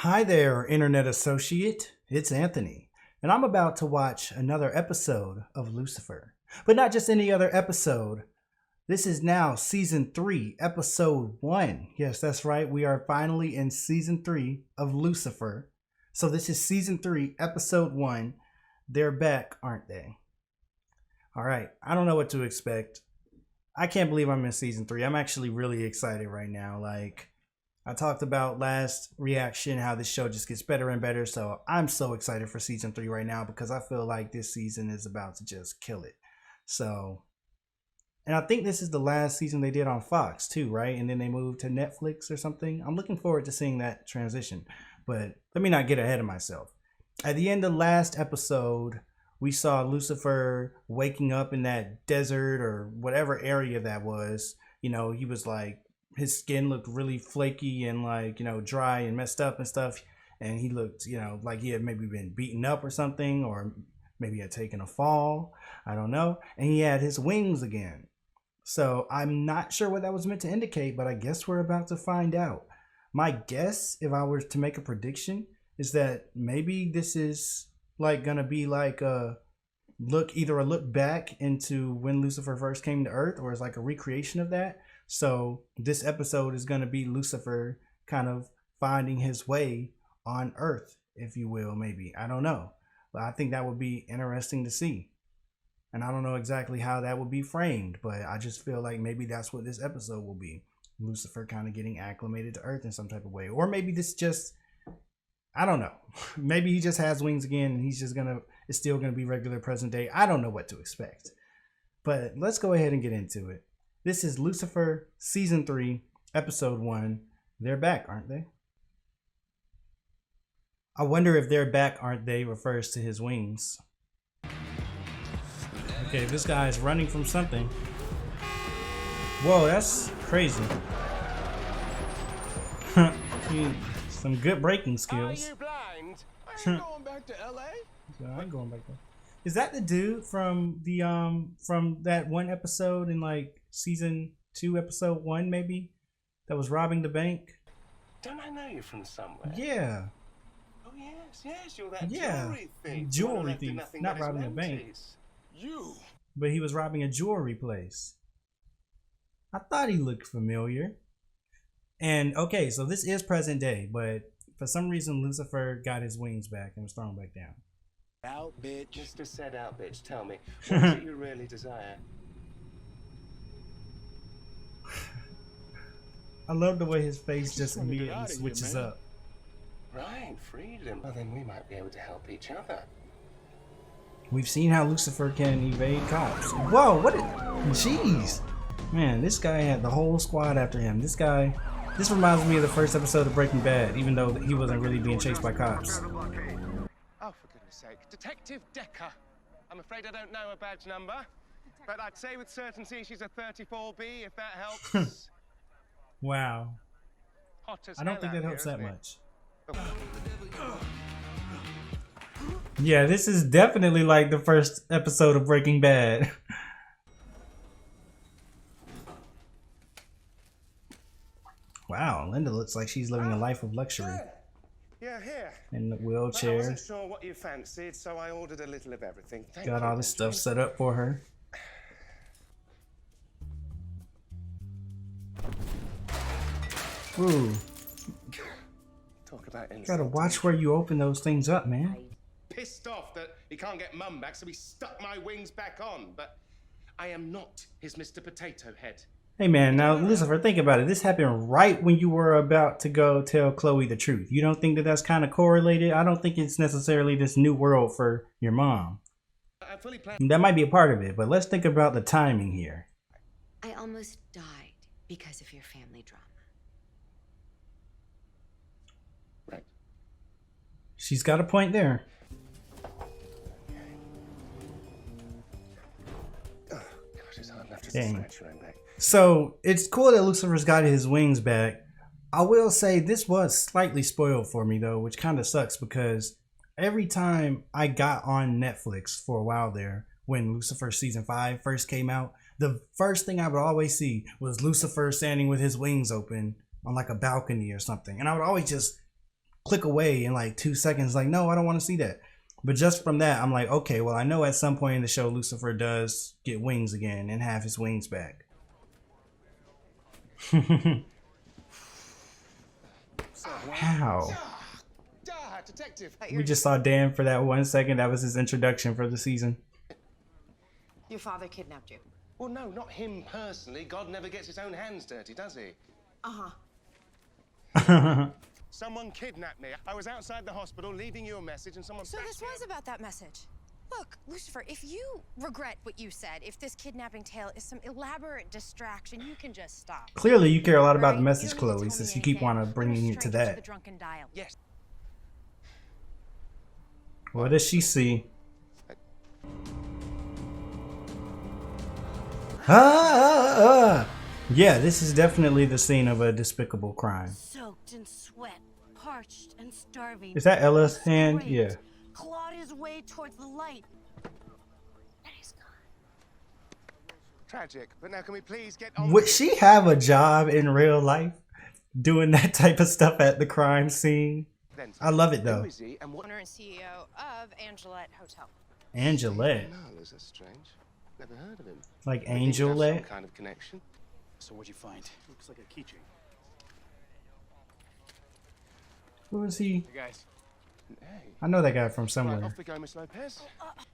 Hi there, Internet Associate. It's Anthony, and I'm about to watch another episode of Lucifer. But not just any other episode. This is now Season 3, Episode 1. Yes, that's right. We are finally in Season 3 of Lucifer. So this is Season 3, Episode 1. They're back, aren't they? All right, I don't know what to expect. I can't believe I'm in Season 3. I'm actually really excited right now. I talked about last reaction how this show just gets better and better. So I'm so excited for season 3 right now because I feel like this season is about to just kill it. So, and I think this is the last season they did on Fox too, right? And then they moved to Netflix or something. I'm looking forward to seeing that transition, but let me not get ahead of myself. At the end of last episode, we saw Lucifer waking up in that desert or whatever area that was. You know, he was like, his skin looked really flaky and dry and messed up and stuff, and he looked like he had maybe been beaten up or something, or maybe had taken a fall, I don't know. And he had his wings again, so I'm not sure what that was meant to indicate, but I guess we're about to find out. My guess, if I were to make a prediction, is that maybe this is gonna be like a look back into when Lucifer first came to Earth, or it's like a recreation of that. So this episode is going to be Lucifer kind of finding his way on Earth, if you will, maybe. I don't know. But I think that would be interesting to see. And I don't know exactly how that would be framed, but I just feel like maybe that's what this episode will be. Lucifer kind of getting acclimated to Earth in some type of way. Or maybe this just, I don't know. Maybe he just has wings again and it's still going to be regular present day. I don't know what to expect. But let's go ahead and get into it. This is Lucifer, Season 3, Episode 1. They're back, aren't they? I wonder if they're back, aren't they, refers to his wings. Okay, this guy is running from something. Whoa, that's crazy. Some good braking skills. Are you blind? Are you going back to LA? I ain't going back there. Is that the dude from the from that one episode in season 2 episode 1 maybe, that was robbing the bank? Don't I know you from somewhere? Yeah. Oh yes, you're that jewelry thief. Jewelry thief, not robbing a bank. You. But he was robbing a jewelry place. I thought he looked familiar. And okay, so this is present day, but for some reason Lucifer got his wings back and was thrown back down. Out, bitch. Mr. Said out, bitch. Tell me, what is it you really desire? I love the way his face just immediately switches up. Right, freedom. Well, then we might be able to help each other. We've seen how Lucifer can evade cops. Whoa, jeez. Man, this guy had the whole squad after him. This reminds me of the first episode of Breaking Bad, even though he wasn't really being chased by cops. Oh, for goodness sake. Detective Decker. I'm afraid I don't know a badge number, but I'd say with certainty she's a 34B, if that helps. Wow. Hot as I don't hell think that out helps here, that isn't much. it? Yeah, this is definitely like the first episode of Breaking Bad. Wow, Linda looks like she's living a life of luxury. Yeah, here. In the But I wheelchair. wasn't sure what you fancied, so I ordered a little of everything. Thank Got you. all this stuff set up for her. Ooh, Talk about gotta watch where you open those things up, man. Pissed off that he can't get Mum back, so he stuck my wings back on. But I am not his Mr. Potato Head. Hey man, now Lucifer, think about it. This happened right when you were about to go tell Chloe the truth. You don't think that that's kind of correlated? I don't think it's necessarily this new world for your mom. I fully planned. That might be a part of it, but let's think about the timing here. I almost died because of your family drama. Right. She's got a point there. Oh, God, it's hard enough just Dang. to scratch your own back. So it's cool that Lucifer's got his wings back. I will say this was slightly spoiled for me though, which kind of sucks because every time I got on Netflix for a while there, when Lucifer season 5 first came out, the first thing I would always see was Lucifer standing with his wings open on like a balcony or something. And I would always just click away in like 2 seconds. Like, no, I don't want to see that. But just from that, I'm like, okay, well, I know at some point in the show, Lucifer does get wings again and have his wings back. How? Detective. We just saw Dan for that 1 second. That was his introduction for the season. Your father kidnapped you. Well, no, not him personally. God never gets his own hands dirty, does he? Someone kidnapped me. I was outside the hospital leaving you a message and someone... So this was about that message. Look, Lucifer, if you regret what you said, if this kidnapping tale is some elaborate distraction, you can just stop. Clearly, you care a lot about the Right? message, You don't need to Chloe, tell since me you keep anything. wanting to I'm bring gonna it to straight that. the drunken dial. Yes. What does she see? Yeah, this is definitely the scene of a despicable crime. Soaked in sweat, parched and starving. Is that Ella's hand? Scraped, Yeah. Clawed his way towards the light. And he's gone. Tragic. But now can we please get on... Would she have a job in real life doing that type of stuff at the crime scene? Then, I love it who though. is he and what... Owner and CEO of Angelette Hotel. Angelette. No, is that strange? Never heard of him. Like I think we have some Angelette? kind of connection. So what'd you find? Looks like a keychain. Who is he? Hey guys. Hey. I know that guy from Right, somewhere. off we go, Miss Lopez.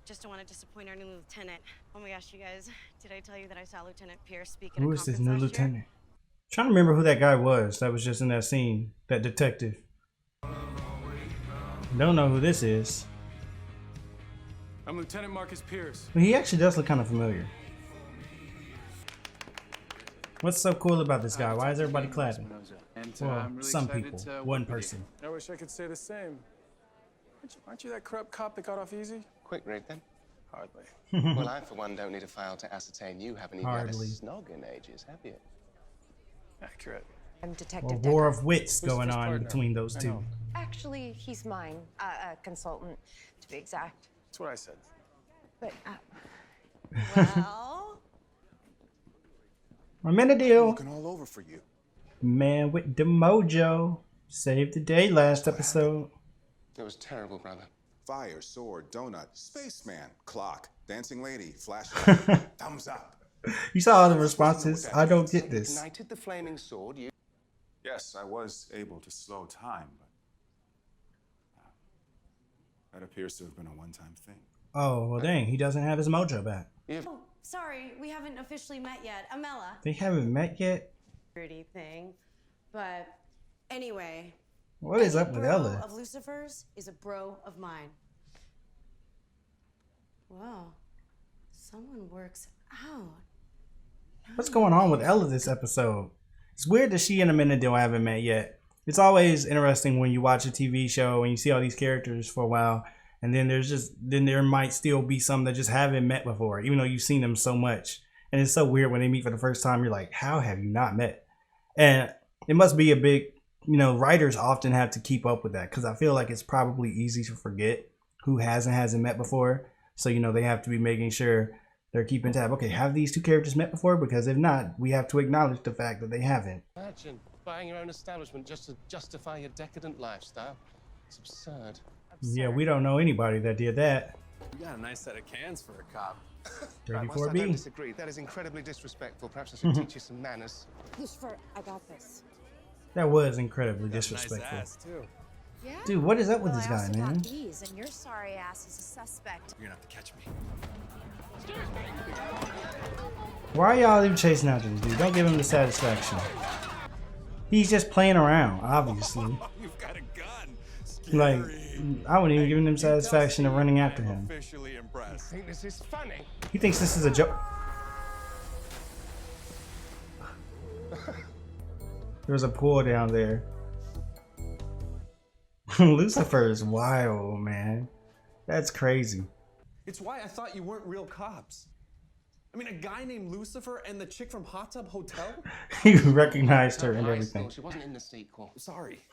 Just don't want to disappoint our new lieutenant. Oh my gosh, you guys. Did I tell you that I saw Lieutenant Pierce speak at Who a is this conference new last year? lieutenant? Trying to remember who that guy was that was just in that scene. That detective. Don't know who this is. I'm Lieutenant Marcus Pierce. But he actually does look kind of familiar. What's so cool about this guy? Why is everybody clapping? And, Well, I'm really some excited people. to One work with you. person. I wish I could say the same. Aren't you that corrupt cop that got off easy? Quick read then. Hardly. Well, I for one don't need a file to ascertain you haven't even had a Hardly. snog in ages, have you? Accurate. I'm A Detective war Decker. of wits Who's going the first on partner? between those I two. know. Actually, he's mine. A consultant, to be exact. That's what I said. But, Well, I'm in a deal. Looking all over for you. Man with the mojo. Saved the day last episode. It was terrible, brother. Fire, sword, donut, spaceman, clock, dancing lady, flashlight, thumbs up. You saw all the responses. I don't get this. Ignited the flaming sword. You... Yes, I was able to slow time, but that appears to have been a one-time thing. Oh, well dang, he doesn't have his mojo back. oh, sorry, we haven't officially met yet. Amela. They haven't met yet? Pretty thing. But anyway. What is any up with bro Ella? of Lucifer's is a bro of mine. Wow. Someone works out. What's going on with Ella this episode? It's weird that she and Amenadiel haven't met yet. It's always interesting when you watch a TV show and you see all these characters for a while, and then there might still be some that just haven't met before, even though you've seen them so much. And it's so weird when they meet for the first time. You're like, how have you not met? And it must be a big, writers often have to keep up with that, because I feel like it's probably easy to forget who hasn't met before. So, they have to be making sure they're keeping tab. Okay, have these two characters met before? Because if not, we have to acknowledge the fact that they haven't. Imagine buying your own establishment just to justify your decadent lifestyle. It's absurd. Yeah, we don't know anybody that did that. You got a nice set of cans for a cop. Right, whilst I don't 34B. disagree. That is incredibly disrespectful. Perhaps I should teach you some manners. Lucifer, I got this. That was incredibly Nice disrespectful. ass, too. Yeah? Dude, what is up with Well, this I guy, also man? got these, and your sorry ass is a suspect. You're gonna have to catch me. Why are y'all even chasing after this dude? Don't give him the satisfaction. He's just playing around, obviously. You've got a gun. Like, I wouldn't even give him satisfaction of running after him. Officially impressed. I think this is funny. He thinks this is a joke. There's a pool down there. Lucifer is wild, man. That's crazy. It's why I thought you weren't real cops. I mean, a guy named Lucifer and the chick from Hot Tub Hotel? He recognized her and High everything. school, she wasn't in the sequel. Sorry.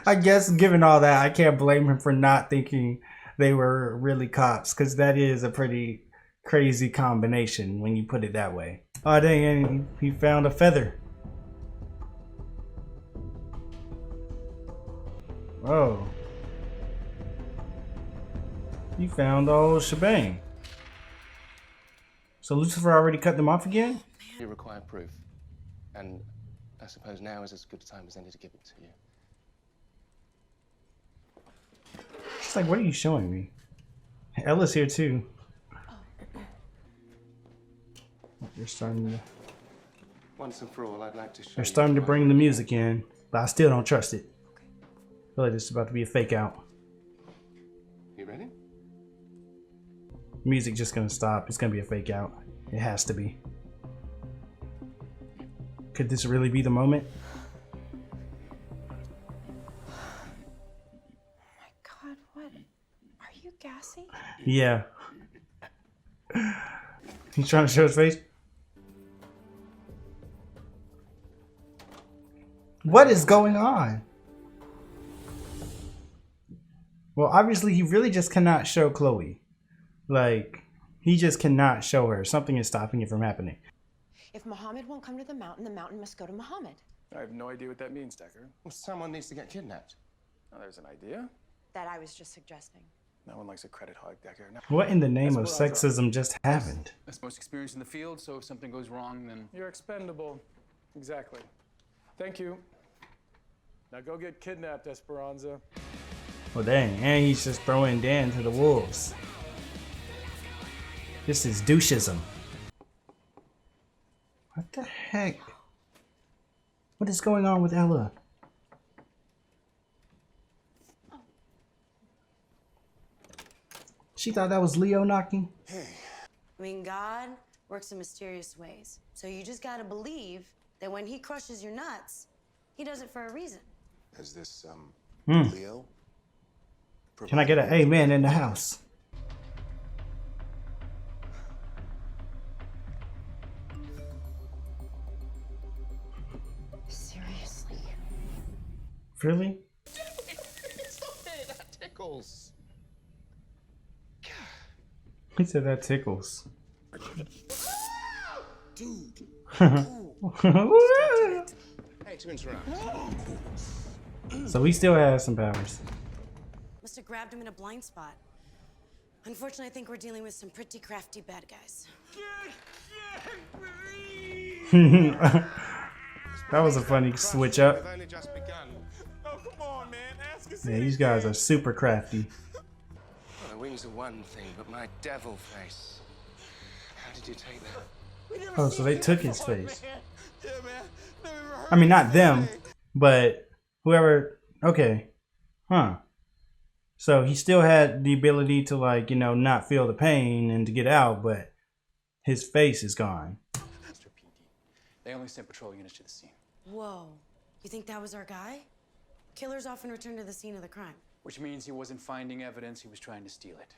I guess given all that, I can't blame him for not thinking they were really cops, because that is a pretty crazy combination when you put it that way. Oh dang, and he found a feather. Oh. You found the whole shebang. So Lucifer already cut them off again? You require proof. And I suppose now is as good a time as any to give it to you. It's like, what are you showing me? Ella's here too. You're starting to... Once and for all, I'd like to show They're starting to you bring the music in, but I still don't trust it. I feel like this is about to be a fake out. You ready? Music just gonna stop. It's gonna be a fake out. It has to be. Could this really be the moment? God, what? Are you gassy? Yeah. He's trying to show his face. What is going on? Well, obviously he really just cannot show Chloe. Like, he just cannot show her. Something is stopping it from happening. If Muhammad won't come to the mountain must go to Muhammad. I have no idea what that means, Decker. Well, someone needs to get kidnapped. Oh, there's an idea. That I was just suggesting. No one likes a credit hog, Decker. No. What in the name of That's what I thought. sexism just happened? That's most experienced in the field, so if something goes wrong, then... You're expendable. Exactly. Thank you. Now go get kidnapped, Esperanza. Well, dang. And he's just throwing Dan to the wolves. This is doucheism. What the heck? What is going on with Ella? She thought that was Leo knocking? I mean, God works in mysterious ways. So you just gotta believe that when he crushes your nuts, he does it for a reason. Is this, Hmm. Leo? Can I get an amen in the house? Seriously? Really? Stop it! That tickles. He said that tickles. Dude. Hey, to interrupt. So he still has some powers. Must have grabbed him in a blind spot. Unfortunately, I think we're dealing with some pretty crafty bad guys. That was a funny switch up. We've only just begun. Oh, come on, man. Ask us. Yeah, these guys are super crafty. Well, the wings are one thing, but my devil face. How did you take that? Oh, so they took his face. Yeah, man. Never heard I mean, not them, but whoever. Okay. Huh. So he still had the ability to, like, you know, not feel the pain and to get out, but his face is gone. Mr. PD. They only sent patrol units to the scene, Whoa. You think that was our guy? Killers often return to the scene of the crime. which means he wasn't finding evidence, he was trying to steal it.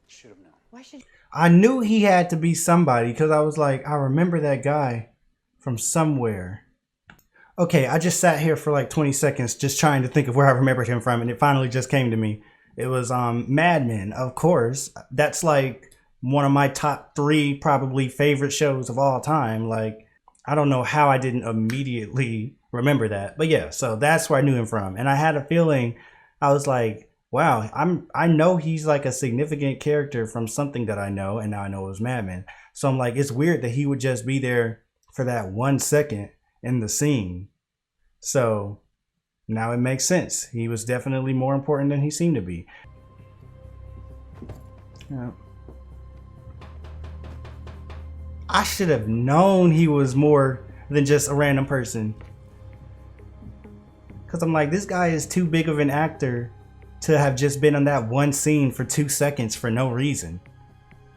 Should have known. Why should I knew he had to be somebody because I was like, I remember that guy from somewhere. Okay, I just sat here for like 20 seconds just trying to think of where I remembered him from, and it finally just came to me. It was Mad Men, of course. That's like one of my top 3 probably favorite shows of all time. Like, I don't know how I didn't immediately remember that. But yeah, so that's where I knew him from. And I had a feeling, I was like, wow, I know he's like a significant character from something that I know, and now I know it was Mad Men. So I'm like, it's weird that he would just be there for that 1 second in the scene. So now it makes sense. He was definitely more important than he seemed to be. Yeah. I should have known he was more than just a random person. Because I'm like, this guy is too big of an actor to have just been on that one scene for 2 seconds for no reason.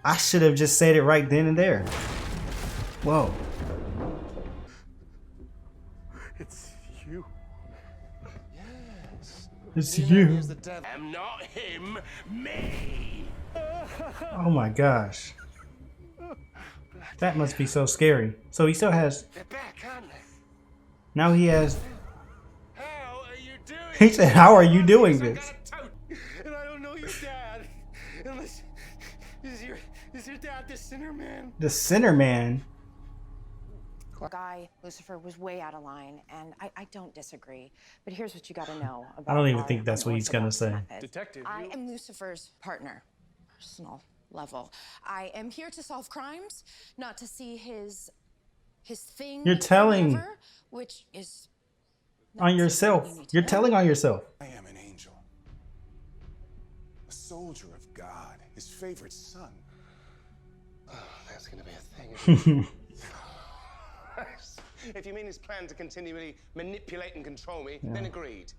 I should have just said it right then and there. Whoa. It's you. Yes. It's know you. he's the devil. I'm not him, me. Oh my gosh. That must be so scary. So he still has... They're back, aren't they? Now he has... How are you doing? He said, how are you doing this? And I don't know your dad. Unless is your dad the sinner man? The Sinner Man. Guy, Lucifer, was way out of line, and I don't disagree. But here's what you got to know about I don't even our think that's what he's gonna unorthodox say. method. Detective, I you- am Lucifer's partner, personal level. I am here to solve crimes, not to see his thing. You're telling or whatever, which is not on something yourself. you need to You're know. telling on yourself. I am an angel. A soldier of God, his favorite son. Oh, that's going to be a thing, isn't it? If you mean his plan to continually manipulate and control me, then agreed.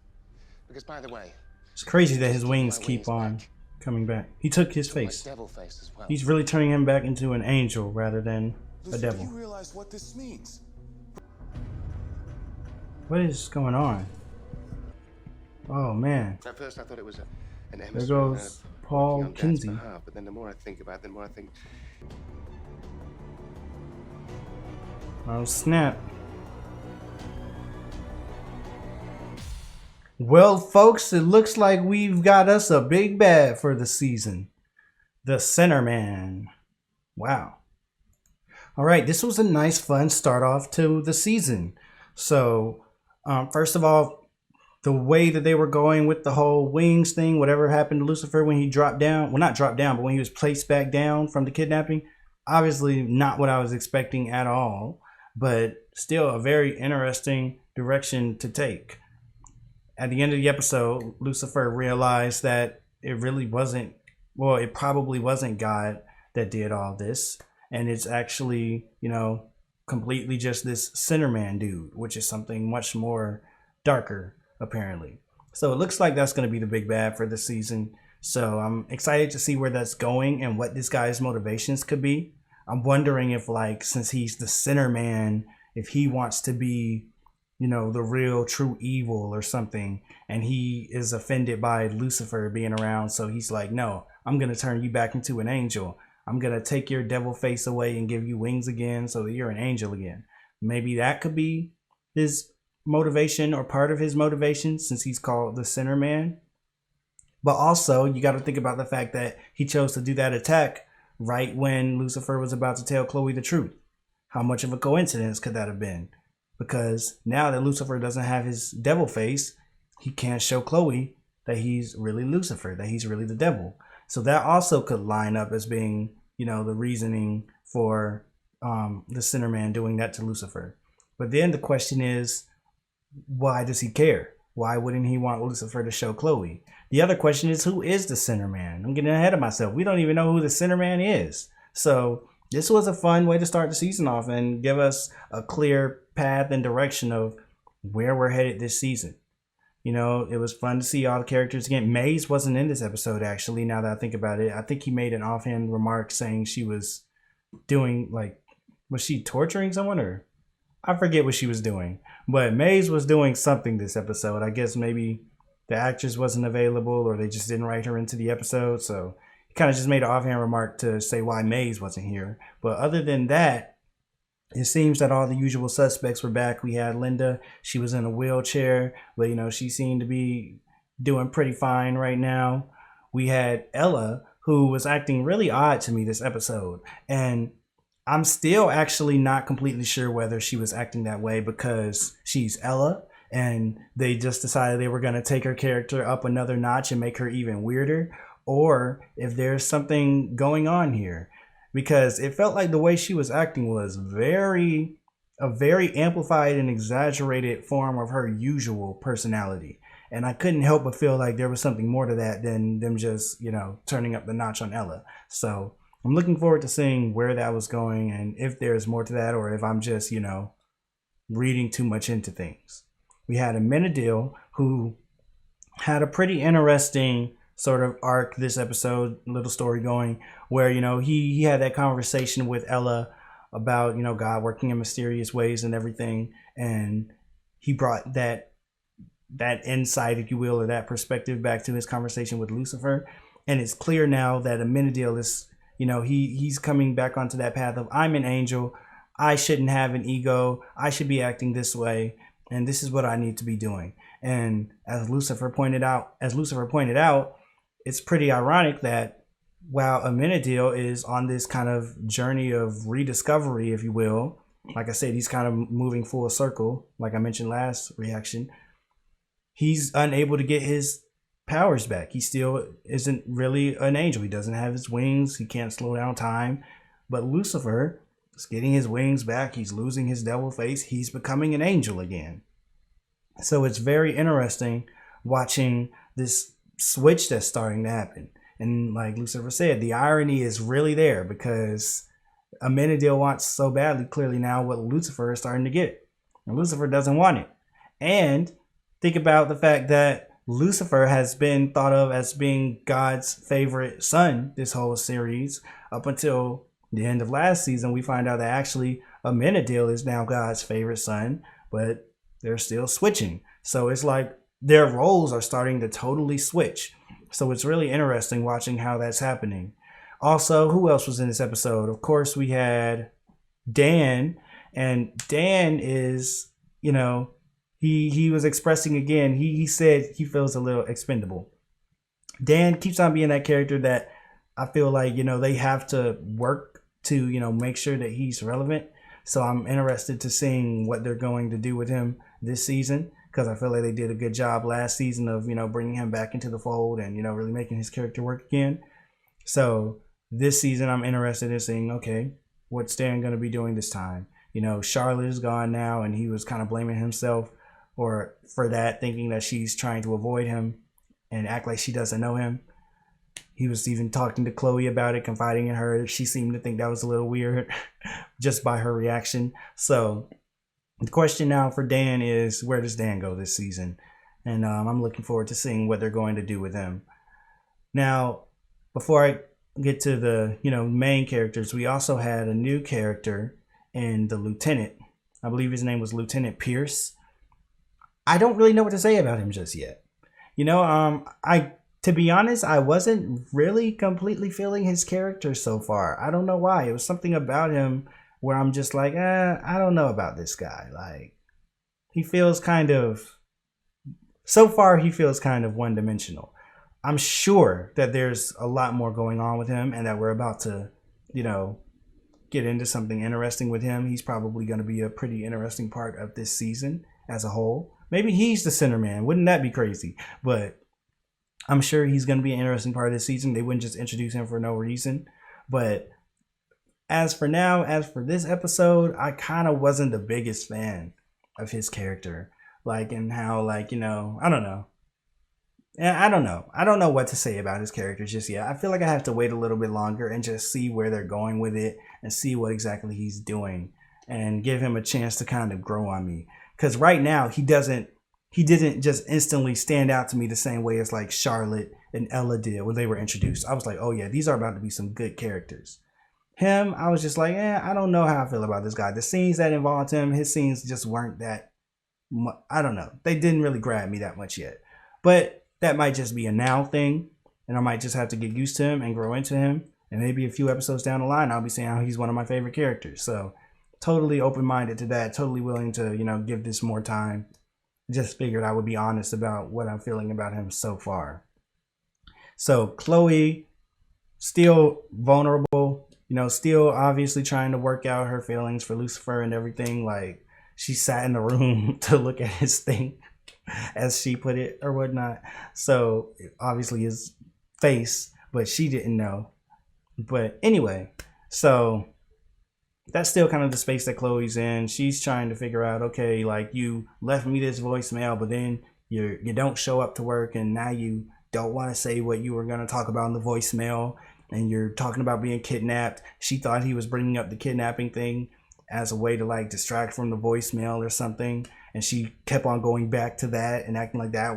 Because, by the way, It's crazy that his wings keep on coming back. He took his my face. devil face as well. He's really turning him back into an angel rather than a Lucifer, devil. do you realize what this means? What is going on? Oh man. At first, I thought it was an emissary. There goes Paul working on Dad's Kinsey. behalf, but then the more I think about it, the more I think. Oh snap. Well, folks, it looks like we've got us a big bad for the season. The Sinner Man. Wow. All right, this was a nice, fun start off to the season. So, first of all, the way that they were going with the whole wings thing, whatever happened to Lucifer when he dropped down, well, not dropped down, but when he was placed back down from the kidnapping, obviously not what I was expecting at all, but still a very interesting direction to take. At the end of the episode, Lucifer realized that it really wasn't, well, it probably wasn't God that did all this. And it's actually, you know, completely just this Sinner Man dude, which is something much more darker, apparently. So it looks like that's going to be the big bad for the season. So I'm excited to see where that's going and what this guy's motivations could be. I'm wondering if, like, since he's the Sinner Man, if he wants to be, you know, the real true evil or something, and he is offended by Lucifer being around, so he's like, no, I'm gonna turn you back into an angel. I'm gonna take your devil face away and give you wings again so that you're an angel again. Maybe that could be his motivation or part of his motivation, since he's called the Sinner Man. But also you got to think about the fact that he chose to do that attack right when Lucifer was about to tell Chloe the truth. How much of a coincidence could that have been? Because now that Lucifer doesn't have his devil face, he can't show Chloe that he's really Lucifer, that he's really the devil. So that also could line up as being, you know, the reasoning for the Sinner Man doing that to Lucifer. But then the question is, why does he care? Why wouldn't he want Lucifer to show Chloe? The other question is, who is the Sinner Man? I'm getting ahead of myself. We don't even know who the Sinner Man is. So this was a fun way to start the season off and give us a clear path and direction of where we're headed this season. You know, it was fun to see all the characters again. Maze wasn't in this episode, actually, now that I think about it. I think he made an offhand remark saying she was doing, like, was she torturing someone, or I forget what she was doing. But Maze was doing something this episode. I guess maybe the actress wasn't available, or they just didn't write her into the episode. So he kind of just made an offhand remark to say why Maze wasn't here. But other than that, it seems that all the usual suspects were back. We had Linda. She was in a wheelchair, but, you know, she seemed to be doing pretty fine right now. We had Ella, who was acting really odd to me this episode. And I'm still actually not completely sure whether she was acting that way because she's Ella and they just decided they were going to take her character up another notch and make her even weirder, or if there's something going on here. Because it felt like the way she was acting was a very amplified and exaggerated form of her usual personality. And I couldn't help but feel like there was something more to that than them just, you know, turning up the notch on Ella. So I'm looking forward to seeing where that was going and if there's more to that, or if I'm just, you know, reading too much into things. We had Amenadiel, who had a pretty interesting sort of arc this episode, little story going, where, you know, he had that conversation with Ella about, you know, God working in mysterious ways and everything, and he brought that insight, if you will, or that perspective back to his conversation with Lucifer. And it's clear now that Amenadiel is, you know, he's coming back onto that path of, I'm an angel, I shouldn't have an ego, I should be acting this way, and this is what I need to be doing. And as Lucifer pointed out, it's pretty ironic that while Amenadiel is on this kind of journey of rediscovery, if you will, like I said, he's kind of moving full circle. Like I mentioned last reaction, he's unable to get his powers back. He still isn't really an angel. He doesn't have his wings. He can't slow down time. But Lucifer is getting his wings back. He's losing his devil face. He's becoming an angel again. So it's very interesting watching this switch that's starting to happen. And like Lucifer said, the irony is really there because Amenadiel wants so badly, clearly now, what Lucifer is starting to get. And Lucifer doesn't want it. And think about the fact that Lucifer has been thought of as being God's favorite son this whole series. Up until the end of last season, we find out that actually Amenadiel is now God's favorite son, but they're still switching. So it's like their roles are starting to totally switch. So it's really interesting watching how that's happening. Also, who else was in this episode? Of course, we had Dan, and Dan is, you know, he was expressing again, he said he feels a little expendable. Dan keeps on being that character that I feel like, you know, they have to work to, you know, make sure that he's relevant. So I'm interested to seeing what they're going to do with him this season, because I feel like they did a good job last season of, you know, bringing him back into the fold and, you know, really making his character work again. So this season I'm interested in seeing, okay, what's Dan going to be doing this time? You know, Charlotte is gone now, and he was kind of blaming himself or for that, thinking that she's trying to avoid him and act like she doesn't know him. He was even talking to Chloe about it, confiding in her. She seemed to think that was a little weird just by her reaction. So the question now for Dan is, where does Dan go this season? And I'm looking forward to seeing what they're going to do with him. Now, before I get to the, you know, main characters, we also had a new character in the Lieutenant. I believe his name was Lieutenant Pierce. I don't really know what to say about him just yet. You know, to be honest, I wasn't really completely feeling his character so far. I don't know why. It was something about him where I'm just like, I don't know about this guy. Like, he feels kind of, so far he feels kind of one-dimensional. I'm sure that there's a lot more going on with him and that we're about to, you know, get into something interesting with him. He's probably going to be a pretty interesting part of this season as a whole. Maybe he's the center man. Wouldn't that be crazy? But I'm sure he's going to be an interesting part of this season. They wouldn't just introduce him for no reason. But as for now, as for this episode, I kind of wasn't the biggest fan of his character. Like, and how, like, you know, I don't know. And I don't know. I don't know what to say about his character just yet. I feel like I have to wait a little bit longer and just see where they're going with it and see what exactly he's doing and give him a chance to kind of grow on me. Because right now, he didn't just instantly stand out to me the same way as like Charlotte and Ella did when they were introduced. I was like, oh yeah, these are about to be some good characters. Him, I was just like, I don't know how I feel about this guy. The scenes that involved him, his scenes just weren't that much. I don't know. They didn't really grab me that much yet. But that might just be a now thing, and I might just have to get used to him and grow into him. And maybe a few episodes down the line, I'll be saying how he's one of my favorite characters. So totally open-minded to that. Totally willing to, you know, give this more time. Just figured I would be honest about what I'm feeling about him so far. So Chloe, still vulnerable, you know, still obviously trying to work out her feelings for Lucifer and everything. Like, she sat in the room to look at his thing, as she put it, or whatnot. So obviously his face, but she didn't know. But anyway, so that's still kind of the space that Chloe's in. She's trying to figure out, okay, like, you left me this voicemail, but then you don't show up to work, and now you don't want to say what you were going to talk about in the voicemail, and you're talking about being kidnapped. She thought he was bringing up the kidnapping thing as a way to like distract from the voicemail or something, and she kept on going back to that and acting like that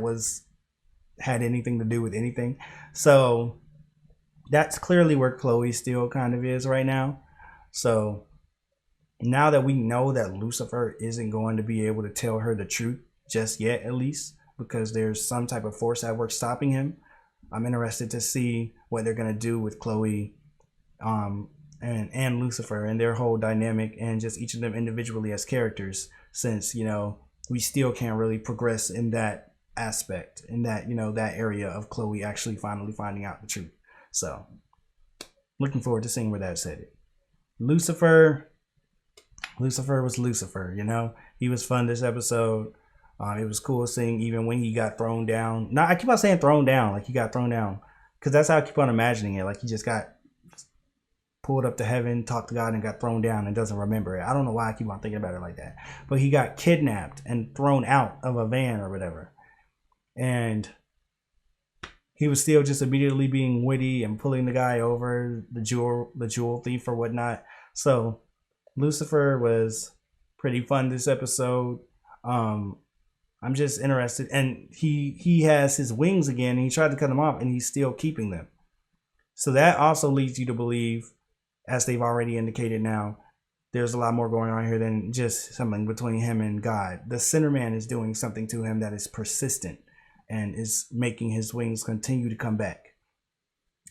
had anything to do with anything. So that's clearly where Chloe still kind of is right now. So now that we know that Lucifer isn't going to be able to tell her the truth just yet, at least, because there's some type of force at work stopping him, I'm interested to see what they're going to do with Chloe and Lucifer and their whole dynamic, and just each of them individually as characters, since, you know, we still can't really progress in that aspect, in that, you know, that area of Chloe actually finally finding out the truth. So looking forward to seeing where that's headed. Lucifer, Lucifer was Lucifer, you know. He was fun this episode. It was cool seeing even when he got thrown down. Now I keep on saying thrown down, like he got thrown down, because that's how I keep on imagining it. Like he just got pulled up to heaven, talked to God, and got thrown down and doesn't remember it. I don't know why I keep on thinking about it like that. But he got kidnapped and thrown out of a van or whatever. And he was still just immediately being witty and pulling the guy over, the jewel thief or whatnot. So Lucifer was pretty fun this episode. I'm just interested, and he has his wings again, and he tried to cut them off, and he's still keeping them. So that also leads you to believe, as they've already indicated now, there's a lot more going on here than just something between him and God. The Center Man is doing something to him that is persistent and is making his wings continue to come back.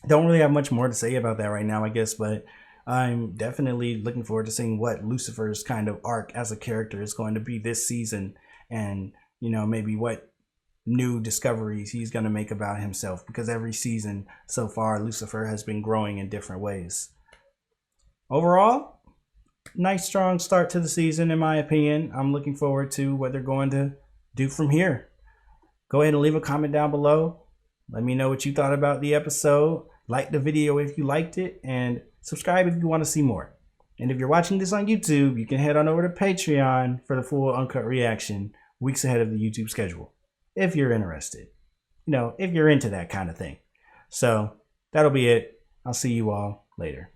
Don't really have much more to say about that right now, I guess, but I'm definitely looking forward to seeing what Lucifer's kind of arc as a character is going to be this season, and you know, maybe what new discoveries he's going to make about himself, because every season so far Lucifer has been growing in different ways. Overall, nice strong start to the season in my opinion. I'm looking forward to what they're going to do from here. Go ahead and leave a comment down below. Let me know what you thought about the episode. Like the video if you liked it, and subscribe if you want to see more. And if you're watching this on YouTube, you can head on over to Patreon for the full uncut reaction weeks ahead of the YouTube schedule, if you're interested, you know, if you're into that kind of thing. So that'll be it. I'll see you all later.